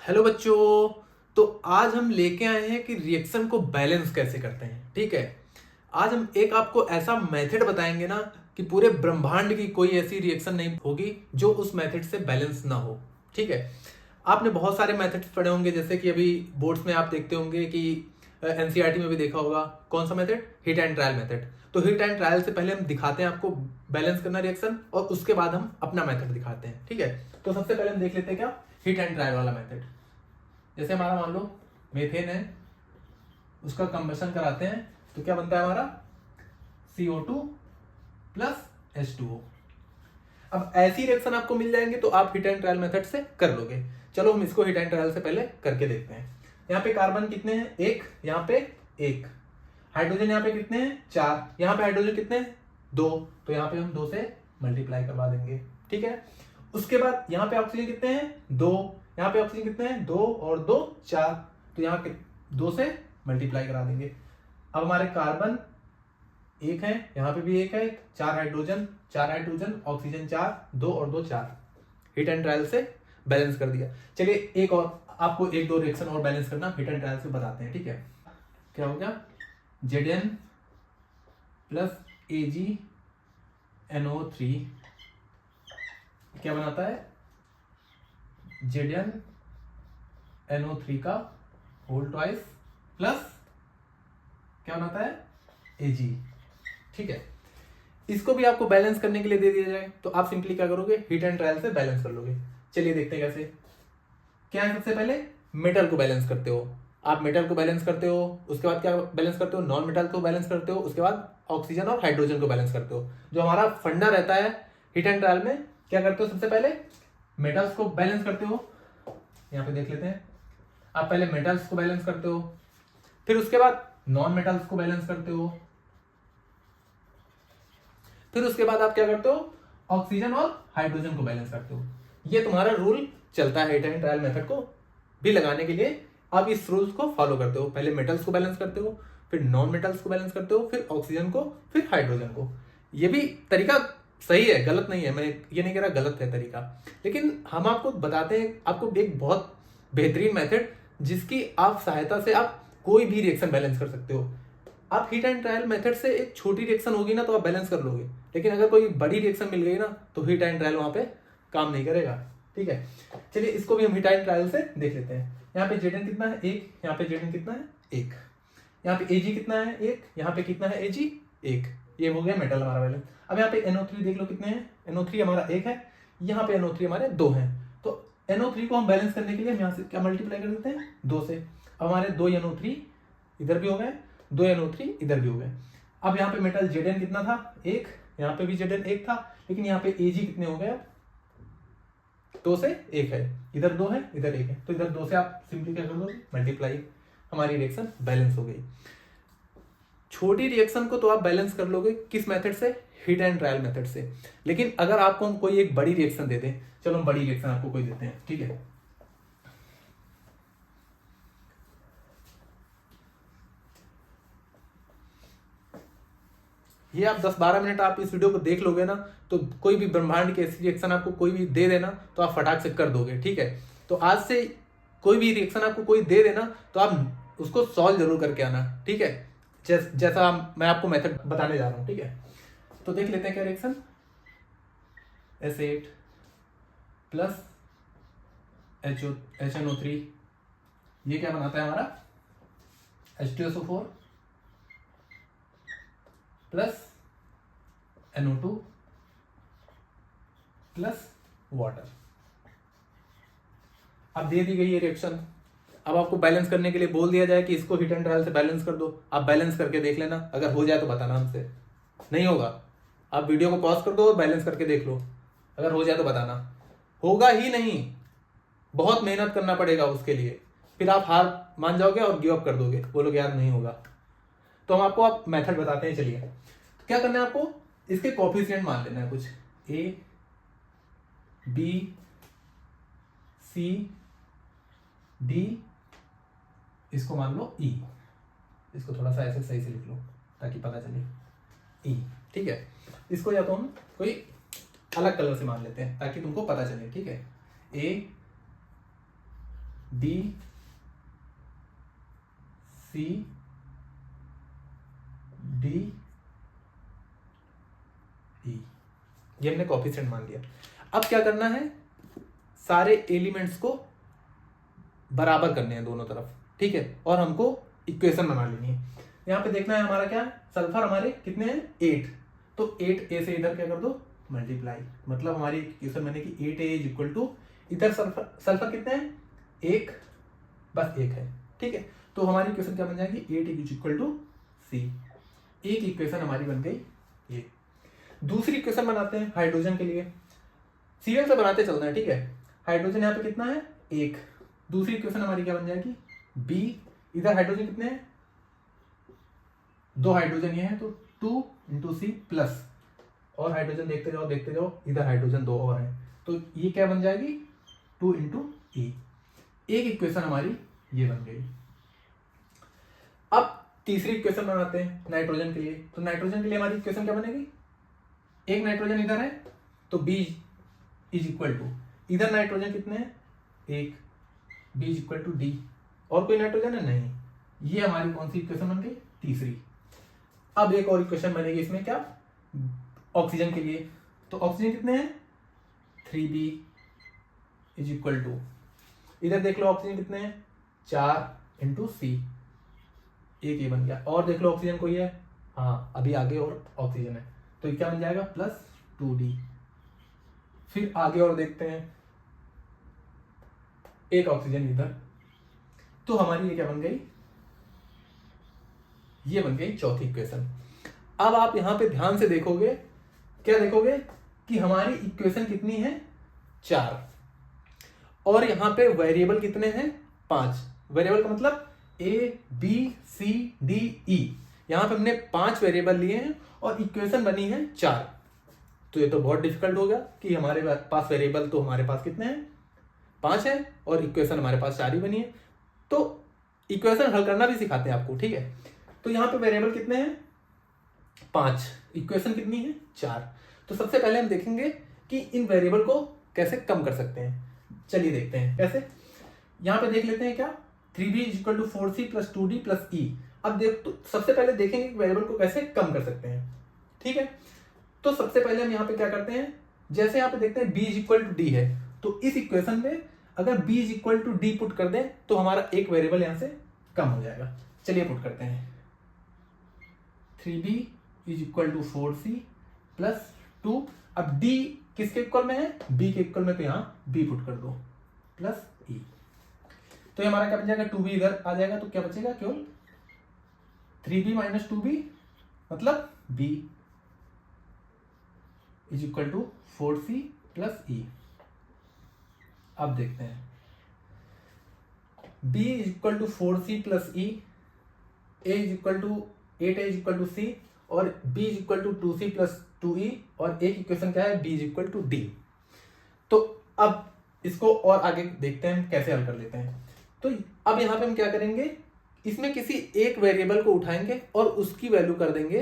Hello बच्चों। तो आज हम लेके आए हैं कि रिएक्शन को बैलेंस कैसे करते हैं। ठीक है, आज हम एक आपको ऐसा मेथड बताएंगे ना कि पूरे ब्रह्मांड की कोई ऐसी रिएक्शन नहीं होगी जो उस मेथड से बैलेंस ना हो। ठीक है, आपने बहुत सारे मेथड्स पढ़े होंगे, जैसे कि अभी बोर्ड्स में आप देखते होंगे कि एनसीईआरटी में भी देखा होगा। कौन सा method? Hit and trial method. तो हिट एंड ट्रायल से पहले हम दिखाते हैं आपको बैलेंस करना रिएक्शन, और उसके बाद हम अपना मेथड दिखाते हैं। ठीक है, तो सबसे पहले हम देख लेते हैं क्या हिट एंड ट्रायल वाला मेथड। जैसे हमारा मान लो मेथेन है, उसका कंबशन कराते हैं तो क्या बनता है हमारा CO2 प्लस H2O। अब ऐसी रिएक्शन आपको मिल जाएंगे तो आप हिट एंड ट्रायल मेथड से कर लोगे। चलो हम इसको हिट एंड ट्रायल से पहले करके देखते हैं। यहाँ पे कार्बन कितने हैं? एक। यहाँ पे एक। हाइड्रोजन यहाँ पे कितने हैं? चार। यहाँ पे हाइड्रोजन कितने हैं? दो। तो यहाँ पे हम दो से मल्टीप्लाई करवा देंगे। ठीक है, उसके बाद यहाँ पे ऑक्सीजन कितने हैं? दो। यहाँ पे ऑक्सीजन कितने हैं? दो और दो चार। तो यहाँ के दो से मल्टीप्लाई करा देंगे। अब हमारे कार्बन एक है, यहाँ पे भी एक है, चार हाइड्रोजन, ऑक्सीजन चार, दो और दो चार। हिट एंड ट्रायल से बैलेंस कर दिया। चलिए एक और आपको एक दो रिएक्शन और बैलेंस करना हिट एंड ट्रायल से बताते हैं। ठीक है, क्या हो गया? Zn प्लस AgNO3 क्या बनाता है? ZnNO3 का होल ट्वाइस प्लस क्या बनाता है? Ag। ठीक है, इसको भी आपको बैलेंस करने के लिए दे दिया जाए तो आप सिंपली क्या करोगे? हिट एंड ट्रायल से बैलेंस कर लोगे। चलिए देखते हैं कैसे। क्या है? सबसे पहले मेटल को बैलेंस करते हो। आप मेटल को बैलेंस करते हो, उसके बाद क्या बैलेंस करते हो? नॉन मेटल को बैलेंस करते हो, उसके बाद ऑक्सीजन और हाइड्रोजन को बैलेंस करते हो। जो हमारा फंडा रहता है हिट एंड ट्रायल में, क्या करते हो? सबसे पहले मेटल्स को बैलेंस करते हो। यहाँ पे देख लेते हैं, आप पहले मेटल्स को बैलेंस करते हो, फिर उसके बाद नॉन मेटल्स को बैलेंस करते हो, फिर उसके बाद आप क्या करते हो? ऑक्सीजन और हाइड्रोजन को बैलेंस करते हो। ये तुम्हारा रूल चलता है हिट एंड ट्रायल मेथड को भी लगाने के लिए। आप इस रूल्स को फॉलो करते हो, पहले मेटल्स को बैलेंस करते हो, फिर नॉन मेटल्स को बैलेंस करते हो, फिर ऑक्सीजन को, फिर हाइड्रोजन को। ये भी तरीका सही है, गलत नहीं है। मैं ये नहीं कह रहा गलत है तरीका, लेकिन हम आपको बताते हैं आपको एक बहुत बेहतरीन मेथड जिसकी आप सहायता से आप कोई भी रिएक्शन बैलेंस कर सकते हो। आप हिट एंड ट्रायल मेथड से एक छोटी रिएक्शन होगी ना तो आप बैलेंस कर लोगे, लेकिन अगर कोई बड़ी रिएक्शन मिल गई ना तो हिट एंड ट्रायल वहां पे काम नहीं करेगा। ठीक है, चलिए इसको भी हम हिट एंड ट्रायल से देख लेते हैं। यहाँ पे Zn कितना है? एक। यहाँ पे Zn कितना है? एक। यहाँ पे Ag कितना है? एक। यहाँ पे कितना है? Ag एक। ये हो गया मेटल हमारा बैलेंस। अब यहाँ पे NO3 देख लो कितने हैं? NO3 हमारा एक है, यहाँ पे NO3 हमारे दो हैं। तो NO3 को हम बैलेंस करने के लिए हम यहाँ से क्या मल्टीप्लाई कर देते हैं? दो से। अब हमारे दो NO3 इधर भी हो गए, दो NO3 इधर भी हो गए। अब यहाँ पे मेटल Zn कितना था? एक। यहाँ पे भी Zn एक था, लेकिन यहाँ पे Ag कितने हो गए? दो से एक है, इधर दो है, इधर एक है, तो इधर दो से आप सिंपली क्या कर दोगे? मल्टीप्लाई। हमारी रिएक्शन बैलेंस हो गई। छोटी रिएक्शन को तो आप बैलेंस कर लोगे किस मेथड से? हिट एंड ट्रायल मेथड से। लेकिन अगर आपको हम कोई एक बड़ी रिएक्शन दे दें, चलो हम बड़ी रिएक्शन आपको कोई देते हैं। ठीक है, ये आप 10-12 मिनट आप इस वीडियो को देख लोगे ना तो कोई भी ब्रह्मांड की ऐसी रिएक्शन आपको कोई भी दे देना तो आप फटाक से कर दोगे। ठीक है, तो आज से कोई भी रिएक्शन आपको कोई दे देना तो आप उसको सॉल्व जरूर करके आना। ठीक है, जैसा मैं आपको मेथड बताने जा रहा हूँ। ठीक है, तो देख लेते हैं क्या रिएक्शन। S8 प्लस HNO3 ये क्या बनाता है हमारा? H2SO4 plus NO2 plus water. अब दे दी गई ये रिएक्शन। अब आपको बैलेंस करने के लिए बोल दिया जाए कि इसको हिट एंड ट्रायल से बैलेंस कर दो। आप बैलेंस करके देख लेना, अगर हो जाए तो बताना हमसे। नहीं होगा आप वीडियो को पॉज कर दो और बैलेंस करके देख लो, अगर हो जाए तो बताना। होगा ही नहीं, बहुत मेहनत करना पड़ेगा उसके लिए, फिर आप हार मान जाओगे और गिव अप कर दोगे, बोलोगे यार नहीं होगा। तो हम आपको आप मेथड बताते हैं। चलिए, तो क्या करना है आपको? इसके कोफिशिएंट मान लेना है कुछ, A B C D, इसको मान लो E। इसको थोड़ा सा ऐसे सही से लिख लो ताकि पता चले। E। ठीक है, इसको या तो हम कोई अलग कलर से मान लेते हैं ताकि तुमको पता चले। ठीक है, A b c d e, ये हमने कोएफिशिएंट मान लिया। अब क्या करना है, सारे एलिमेंट्स को बराबर करने हैं दोनों तरफ, ठीक है, और हमको इक्वेशन बना लेनी है। यहाँ पे देखना है हमारा क्या, सल्फर हमारे कितने हैं 8, तो 8a से इधर क्या कर दो मल्टीप्लाई, मतलब हमारी इक्वेशन बनेगी 8a इज इक्वल टू, इधर सल्फर कितने हैं 1, बस 1 है, ठीक है, तो हमारी इक्वेशन क्या बन जाएगी 8 इज इक्वल टू सी। एक इक्वेशन हमारी बन गई ये। दूसरी इक्वेशन बनाते हैं हाइड्रोजन के लिए, सीरियल से बनाते चलते हैं, ठीक है। हाइड्रोजन यहाँ पे कितना है 1, दूसरी इक्वेशन हमारी क्या बन जाएगी बी, इधर हाइड्रोजन कितने हैं 2 हाइड्रोजन ये है, तो 2 इंटू सी प्लस, और हाइड्रोजन देखते जाओ, इधर हाइड्रोजन 2 और है, तो ये क्या बन जाएगी 2 इंटू ई। एक इक्वेशन हमारी ये बन गई। अब तीसरी इक्वेशन बनाते हैं नाइट्रोजन के लिए, तो नाइट्रोजन के लिए हमारी इक्वेशन क्या बनेगी, एक नाइट्रोजन इधर है तो बी इज इक्वल टू, इधर नाइट्रोजन कितने हैं 1, b is equal to d, और कोई नाइट्रोजन है नहीं, ये हमारी कौन सी इक्वेशन बन गई तीसरी। अब एक और इक्वेशन बनेगी इसमें क्या, ऑक्सीजन के लिए, तो ऑक्सीजन कितने हैं 3b इज इक्वल टू, इधर देख लो ऑक्सीजन कितने हैं 4 इंटू सी, एक ये बन गया, और देख लो ऑक्सीजन कोई है, हाँ अभी आगे और ऑक्सीजन है, तो ये क्या बन जाएगा प्लस 2d। फिर आगे और देखते हैं, एक ऑक्सीजन इधर, तो हमारी ये क्या बन गई, ये बन गई चौथी इक्वेशन। अब आप यहां पे ध्यान से देखोगे, क्या देखोगे कि हमारी इक्वेशन कितनी है 4, और यहां पे वेरिएबल कितने हैं 5। वेरिएबल का मतलब ए बी सी डी ई, यहां पे हमने 5 वेरिएबल लिए हैं और इक्वेशन बनी है 4। तो ये तो बहुत डिफिकल्ट हो गया कि हमारे पास वेरिएबल तो हमारे पास कितने हैं 5 है, और इक्वेशन हमारे पास 4 ही बनी है। तो इक्वेशन हल करना भी सिखाते हैं आपको, ठीक है। तो यहाँ पे वेरिएबल कितने हैं 5, इक्वेशन कितनी है 4। तो सबसे पहले हम देखेंगे कि इन वेरिएबल को कैसे कम कर सकते हैं। चलिए देखते हैं कैसे। यहाँ पे देख लेते हैं क्या, 3b is equal to 4c plus 2d plus E. अब देख, तो सबसे पहले देखेंगे कि वेरिएबल को कैसे कम कर सकते हैं, ठीक है। तो सबसे पहले हम यहाँ पे क्या करते हैं, जैसे यहाँ पे देखते हैं b is equal to d है, तो इस इक्वेशन में अगर b is equal to d put कर दें तो हमारा एक वेरिएबल यहाँ से कम हो जाएगा। चलिए पुट करते हैं, 3b is equal to 4c plus 2, अब d किसके इक्वल में है b के इक्वल में, तो यहाँ b पुट कर दो प्लस e, तो ये हमारा क्या बन जाएगा 2b इधर आ जाएगा, तो क्या बचेगा केवल 3b माइनस 2b मतलब b is equal to 4c plus e। अब देखते हैं b is equal to 4c plus e, a is equal to 8a is equal to c, और b is equal to 2c plus 2e, और एक equation क्या है b is equal to d। तो अब इसको और आगे देखते हैं कैसे हल कर लेते हैं। तो अब यहाँ पे हम क्या करेंगे, इसमें किसी एक वेरिएबल को उठाएंगे और उसकी वैल्यू कर देंगे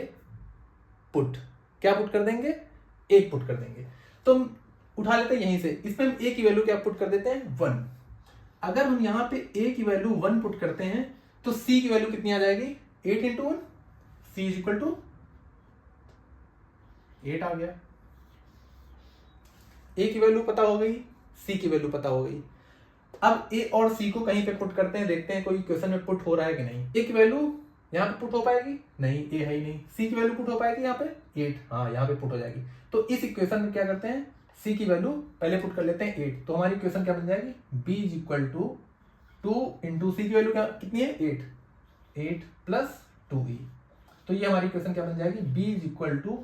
पुट। क्या पुट कर देंगे, 1 पुट कर देंगे। तो हम उठा लेते हैं यहीं से, इसमें हम a की वैल्यू क्या पुट कर देते हैं 1। अगर हम यहाँ पे a की वैल्यू 1 पुट करते हैं तो c की वैल्यू कितनी आ जाएगी 8 into 1, c is equal to 8 आ गया। a की वैल्यू पता हो गई, c की वैल्यू पता हो गई। अब a और c को कहीं पे पुट करते हैं, देखते हैं कोई इक्वेशन में पुट हो रहा है कि नहीं। a की वैल्यू यहाँ पे पुट हो पाएगी नहीं, a है ही नहीं। c की वैल्यू पुट हो पाएगी यहाँ पे 8, हाँ यहाँ पे पुट हो जाएगी। तो इस इक्वेशन में क्या करते हैं, c की वैल्यू पहले पुट कर लेते हैं 8, तो हमारी इक्वेशन क्या बन जाएगी b is equal to 2 into C की वैल्यू क्या कितनी है 8 प्लस 2e, तो ये हमारी इक्वेशन क्या बन जाएगी b is equal to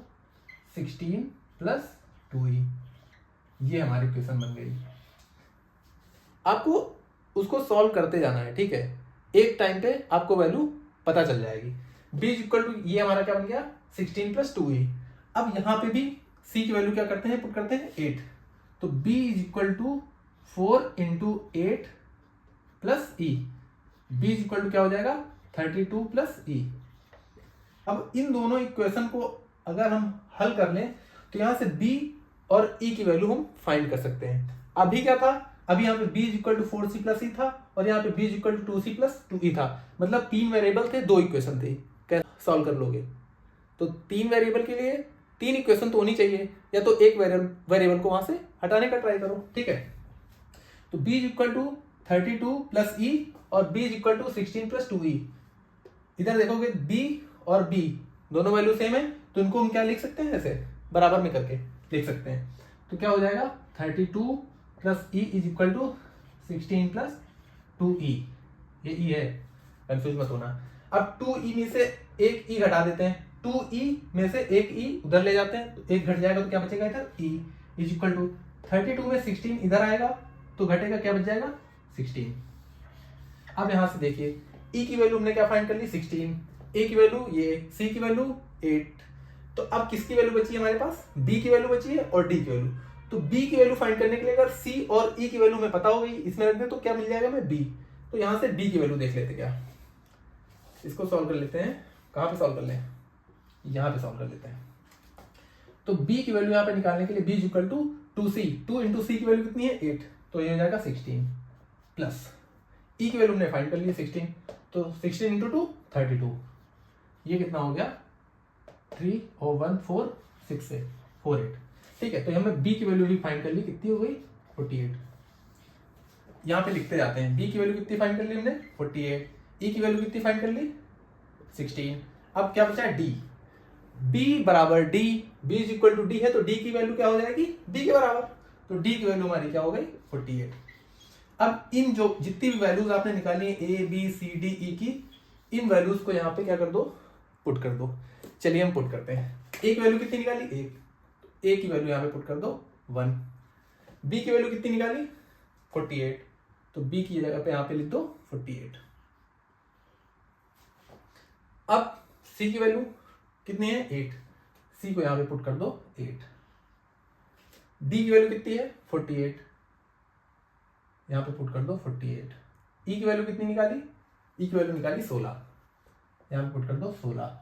16 plus 2e। ये हमारी इक्वेशन बन गई। आपको उसको सॉल्व करते जाना है, ठीक है। एक टाइम पे आपको वैल्यू पता चल जाएगी। b इज इक्वल टू, ये हमारा क्या बन गया 16 प्लस 2e। अब यहाँ पे भी c की वैल्यू क्या करते हैं, पुट करते हैं 8, तो b is equal to 4 into 8 plus e, b is equal to क्या हो जाएगा 32 प्लस e। अब इन दोनों इक्वेशन को अगर हम हल कर लें तो यहाँ से b और e की वैल्यू हम फाइंड कर सकते हैं। अभी क्या था, अभी यहाँ पे b is equal to 4c plus E था और यहाँ पे b is equal to 2c plus 2e था, मतलब 3 वेरिएबल थे, 2 इक्वेशन थे। कैसे सॉल्व कर लोगे? तो 3 वेरिएबल के लिए 3 इक्वेशन तो होनी चाहिए, या तो एक वेरिएबल को वहां से हटाने का ट्राई करो, ठीक है। तो b is equal to 32 plus e और b is equal to 16 plus 2e। इधर देखोगे b और b दोनों वैल्यू सेम है, तो इनको हम क्या लिख सकते हैं, ऐसे बराबर में करके लिख सकते हैं। तो क्या हो जाएगा 32 plus e is equal to 16 plus 2e। ये e है, कंफ्यूज मत होना। अब 2e में से एक e घटा देते हैं, 2e में से एक e उधर ले जाते हैं, तो एक घट जाएगा तो क्या बचेगा इधर e इज इक्वल टू 32 में 16 इधर आएगा तो घटेगा, क्या बच जाएगा 16। अब यहां से देखिए e की वैल्यू हमने क्या फाइंड कर ली 16, a की वैल्यू ये, c की वैल्यू 8। तो अब किसकी वैल्यू बची है हमारे पास, b की वैल्यू बची है और d की वैल्यू। तो b की वैल्यू फाइंड करने के लिए अगर c और e की वैल्यू हमें पता हो गई, इसमें रख दें तो क्या मिल जाएगा हमें b। तो यहां से b की वैल्यू देख लेते, क्या इसको सॉल्व कर लेते हैं। कहां पे सॉल्व कर लें, यहां पे सॉल्व कर लेते हैं। तो b की वैल्यू यहां पे निकालने के लिए b is equal to 2c, 2 into C की वैल्यू कितनी है 8, तो ये हो जाएगा 16 प्लस e की वैल्यू हमने फाइंड कर ली 16, तो 16 इंटू 2 32, ये कितना हो गया 3 और 1 4 6 से 48, ठीक है। तो हमें b की वैल्यू भी फाइंड कर ली, कितनी हो गई 48। यहाँ पे लिखते जाते हैं, b की वैल्यू कितनी फाइंड कर ली हमने 48, e की वैल्यू कितनी फाइंड कर ली 16। अब क्या बचा है d, b बराबर d, b is equal to d है, तो d की वैल्यू क्या हो जाएगी b के बराबर, तो d की वैल्यू हमारी क्या हो गई 48। अब इन जो जितनी भी वैल्यूज आपने निकाली है a b c d e की, इन वैल्यूज को यहाँ पे क्या कर दो, पुट कर दो। चलिए हम पुट करते हैं। a की वैल्यू कितनी निकाली 1, तो a की वैल्यू यहाँ पे पुट कर दो 1। b की वैल्यू कितनी निकाली 48, तो b की जगह पे यहाँ पे लिख दो 48। अब c की वैल्यू कितनी है 8, c को यहाँ पे पुट कर दो 8। d की वैल्यू कितनी है 48, यहाँ पे पुट कर दो 48। e की वैल्यू कितनी निकाली, e की वैल्यू निकाली 16, यहाँ पे पुट कर दो 16।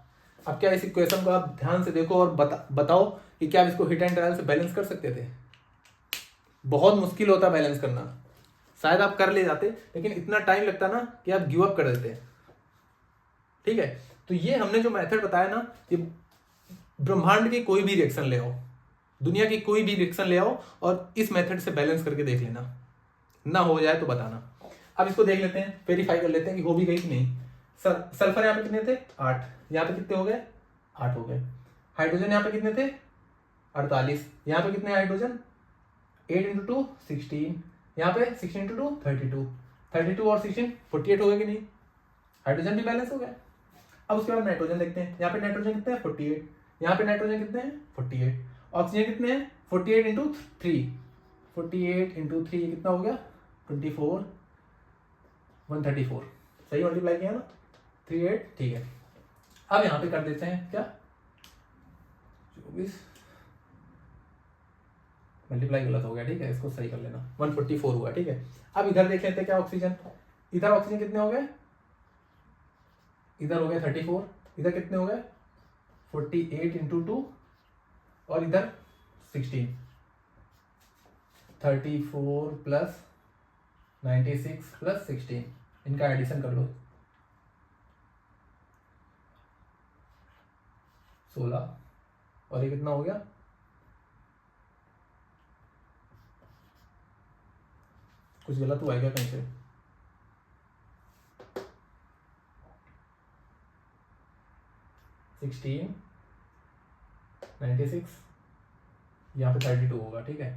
अब क्या इस इक्वेशन को आप ध्यान से देखो और बताओ कि क्या इसको हिट एंड ट्रायल से बैलेंस कर सकते थे। बहुत मुश्किल होता बैलेंस करना, शायद आप कर ले जाते, लेकिन इतना टाइम लगता ना कि आप गिव अप कर देते, ठीक है। तो ये हमने जो मेथड बताया ना, ये ब्रह्मांड की कोई भी रिएक्शन ले आओ, दुनिया की कोई भी रिएक्शन ले आओ और इस मेथड से बैलेंस करके देख लेना, ना हो जाए तो बताना। अब इसको देख लेते हैं, वेरीफाई कर लेते हैं कि हो भी गई कि नहीं। सल्फर यहाँ पे कितने थे 8, यहाँ पे कितने हो गए 8 हो गए। हाइड्रोजन यहाँ पे कितने थे 48, यहाँ पे कितने हाइड्रोजन 8 इंटू 2 16, यहाँ पे 16 इंटू 2 32, 32 और 16 48 हो गए कि नहीं, हाइड्रोजन भी बैलेंस हो गया। अब उसके बाद नाइट्रोजन देखते हैं, यहाँ पे नाइट्रोजन कितने हैं 48, यहाँ पे नाइट्रोजन कितने हैं 48, ऑक्सीजन कितने हैं 48 इंटू 3, 48 इंटू 3 कितना हो गया 24 134, सही मल्टीप्लाई किया ना 38, ठीक है। अब यहाँ पे कर देते हैं क्या 24, मल्टीप्लाई गलत हो गया, ठीक है, इसको सही कर लेना 144 हुआ, ठीक है। अब इधर देख लेते हैं क्या ऑक्सीजन, इधर ऑक्सीजन कितने हो गए, इधर हो गए 34, इधर कितने हो गए 48 इंटू 2 और इधर 16, 34 प्लस 96 प्लस 16, इनका एडिशन कर लो 16, और ये कितना हो गया कुछ गलत हुआ है क्या कहीं से, सिक्सटीन 96, यहाँ पे 32 होगा, ठीक है,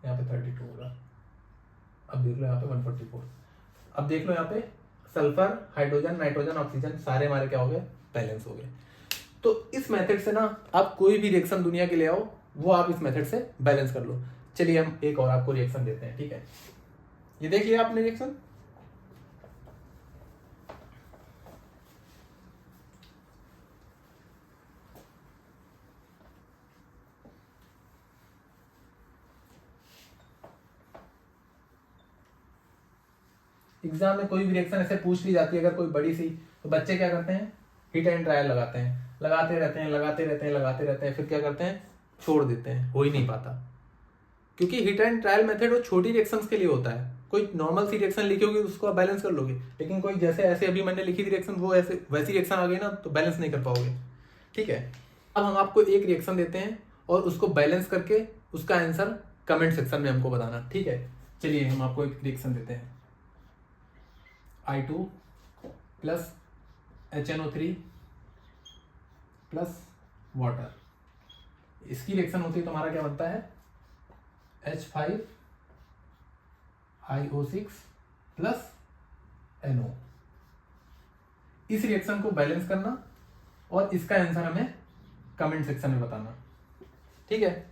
यहाँ पे 32 होगा। अब देख लो यहाँ पे 144। अब देख लो यहाँ पे सल्फर हाइड्रोजन नाइट्रोजन ऑक्सीजन सारे हमारे क्या हो गए बैलेंस हो गए। तो इस मेथड से ना आप कोई भी रिएक्शन दुनिया के ले आओ, वो आप इस मेथड से बैलेंस कर लो। चलिए हम एक और आपको रिएक्शन देते हैं, ठीक है। ये देख लिया आपने रिएक्शन, एग्जाम में कोई भी रिएक्शन ऐसे पूछ ली जाती है अगर कोई बड़ी सी, तो बच्चे क्या करते हैं हिट एंड ट्रायल लगाते हैं, लगाते रहते हैं, फिर क्या करते हैं छोड़ देते हैं, हो ही नहीं पाता। क्योंकि हिट एंड ट्रायल मेथड वो छोटी रिएक्शंस के लिए होता है। कोई नॉर्मल सी रिएक्शन लिखोगे उसको आप बैलेंस कर लोगे, लेकिन कोई जैसे ऐसे अभी मैंने लिखी थी रिएक्शन वो ऐसे वैसी रिएक्शन आ गई ना तो बैलेंस नहीं कर पाओगे। ठीक है, अब हम आपको एक रिएक्शन देते हैं और उसको बैलेंस करके उसका आंसर कमेंट सेक्शन में हमको बताना। ठीक है, चलिए हम आपको एक रिएक्शन देते हैं। I2 plus HNO3 plus water, इसकी रिएक्शन होती है तो हमारा क्या बनता है H5IO6 प्लस NO। इस रिएक्शन को बैलेंस करना और इसका आंसर हमें कमेंट सेक्शन में बताना। ठीक है।